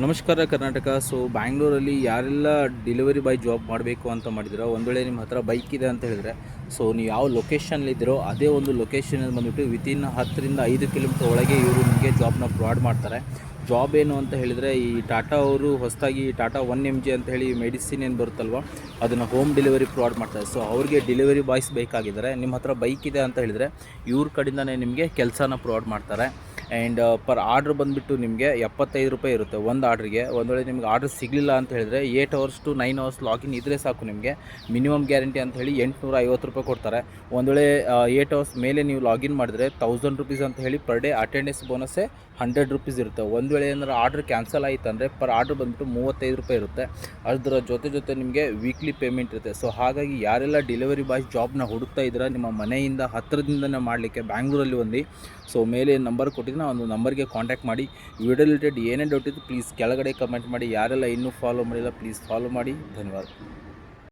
ನಮಸ್ಕಾರ ಕರ್ನಾಟಕ. ಸೊ ಬ್ಯಾಂಗ್ಳೂರಲ್ಲಿ ಯಾರೆಲ್ಲ ಡೆಲಿವರಿ ಬಾಯ್ ಜಾಬ್ ಮಾಡಬೇಕು ಅಂತ ಮಾಡಿದಿರೋ, ಒಂದು ವೇಳೆ ನಿಮ್ಮ ಹತ್ರ ಬೈಕ್ ಇದೆ ಅಂತ ಹೇಳಿದರೆ, ಸೊ ನೀವು ಯಾವ ಲೊಕೇಶನ್ಲಿದ್ದೀರೋ ಅದೇ ಒಂದು ಲೊಕೇಶನಲ್ಲಿ ಬಂದುಬಿಟ್ಟು ವಿತಿನ್ 10ರಿಂದ 5 ಕಿಲೋಮೀಟರ್ ಒಳಗೆ ಇವರು ನಿಮಗೆ ಜಾಬ್ನ ಪ್ರೊವೈಡ್ ಮಾಡ್ತಾರೆ. ಜಾಬ್ ಏನು ಅಂತ ಹೇಳಿದರೆ, ಈ ಟಾಟಾ ಅವರು ಹೊಸದಾಗಿ ಟಾಟಾ 1MG ಅಂತ ಹೇಳಿ ಮೆಡಿಸಿನ್ ಏನು ಬರುತ್ತಲ್ವ, ಅದನ್ನು ಹೋಮ್ ಡೆಲಿವರಿ ಪ್ರೊವೈಡ್ ಮಾಡ್ತಾರೆ. ಸೊ ಅವ್ರಿಗೆ ಡೆಲಿವರಿ ಬಾಯ್ಸ್ ಬೇಕಾಗಿದ್ದಾರೆ. ನಿಮ್ಮ ಹತ್ರ ಬೈಕ್ ಇದೆ ಅಂತ ಹೇಳಿದರೆ ಇವ್ರ ಕಡೆಯಿಂದನೇ ನಿಮಗೆ ಕೆಲಸನ ಪ್ರೊವೈಡ್ ಮಾಡ್ತಾರೆ. ಆ್ಯಂಡ್ ಪರ್ ಆರ್ಡ್ರ್ ಬಂದುಬಿಟ್ಟು ನಿಮಗೆ 75 ರೂಪಾಯಿ ಇರುತ್ತೆ ಒಂದು ಆರ್ಡ್ರಿಗೆ. ಒಂದು ವೇಳೆ ನಿಮ್ಗೆ ಆರ್ಡ್ರ್ ಸಿಗಲಿಲ್ಲ ಅಂತ ಹೇಳಿದರೆ 8 ಅವರ್ಸ್ ಟು 9 ಅವರ್ಸ್ ಲಾಗಿನ್ ಇದ್ದರೆ ಸಾಕು. ನಿಮಗೆ ಮಿನಿಮಮ್ ಗ್ಯಾರಂಟಿ ಅಂತ ಹೇಳಿ 850 ರೂಪಾಯಿ ಕೊಡ್ತಾರೆ. ಒಂದು ವೇಳೆ 8 ಅವರ್ಸ್ ಮೇಲೆ ನೀವು ಲಾಗಿನ್ ಮಾಡಿದರೆ 1000 ರೂಪೀಸ್ ಅಂತ ಹೇಳಿ ಪರ್ ಡೇ ಅಟೆಂಡೆನ್ಸ್ ಬೋನಸ್ಸೇ 100 ರೂಪೀಸ್ ಇರುತ್ತೆ. ಒಂದು ವೇಳೆ ಏನಾದ್ರು ಆರ್ಡ್ರ್ ಕ್ಯಾನ್ಸಲ್ ಆಯಿತು ಅಂದರೆ ಪರ್ ಆರ್ಡ್ರ್ ಬಂದುಬಿಟ್ಟು 35 ರೂಪಾಯಿ ಇರುತ್ತೆ. ಅದರ ಜೊತೆ ನಿಮಗೆ ವೀಕ್ಲಿ ಪೇಮೆಂಟ್ ಇರುತ್ತೆ. ಸೊ ಹಾಗಾಗಿ ಯಾರೆಲ್ಲ ಡೆಲಿವರಿ ಬಾಯ್ ಜಾಬ್ನ ಹುಡುಕ್ತಾ ಇದ್ದೀರಾ, ನಿಮ್ಮ ಮನೆಯಿಂದ ಹತ್ತಿರದಿಂದನೇ ಮಾಡಲಿಕ್ಕೆ ಬ್ಯಾಂಗ್ಳೂರಲ್ಲಿ ಒಂದು, ಸೊ ಮೇಲೆ ನಂಬರ್ ಕೊಟ್ಟಿದ್ದೀನಿ, ಆ ಒಂದು ನಂಬರ್ಗೆ ಕಾಂಟ್ಯಾಕ್ಟ್ ಮಾಡಿ. ವಿಡಿಯೋ ರಿಲೇಟೆಡ್ ಏನೇ ಡೌಟ್ ಇತ್ತು ಪ್ಲೀಸ್ ಕೆಳಗಡೆ ಕಮೆಂಟ್ ಮಾಡಿ. ಯಾರೆಲ್ಲ ಇನ್ನೂ ಫಾಲೋ ಮಾಡಿಲ್ಲ ಪ್ಲೀಸ್ ಫಾಲೋ ಮಾಡಿ. ಧನ್ಯವಾದ.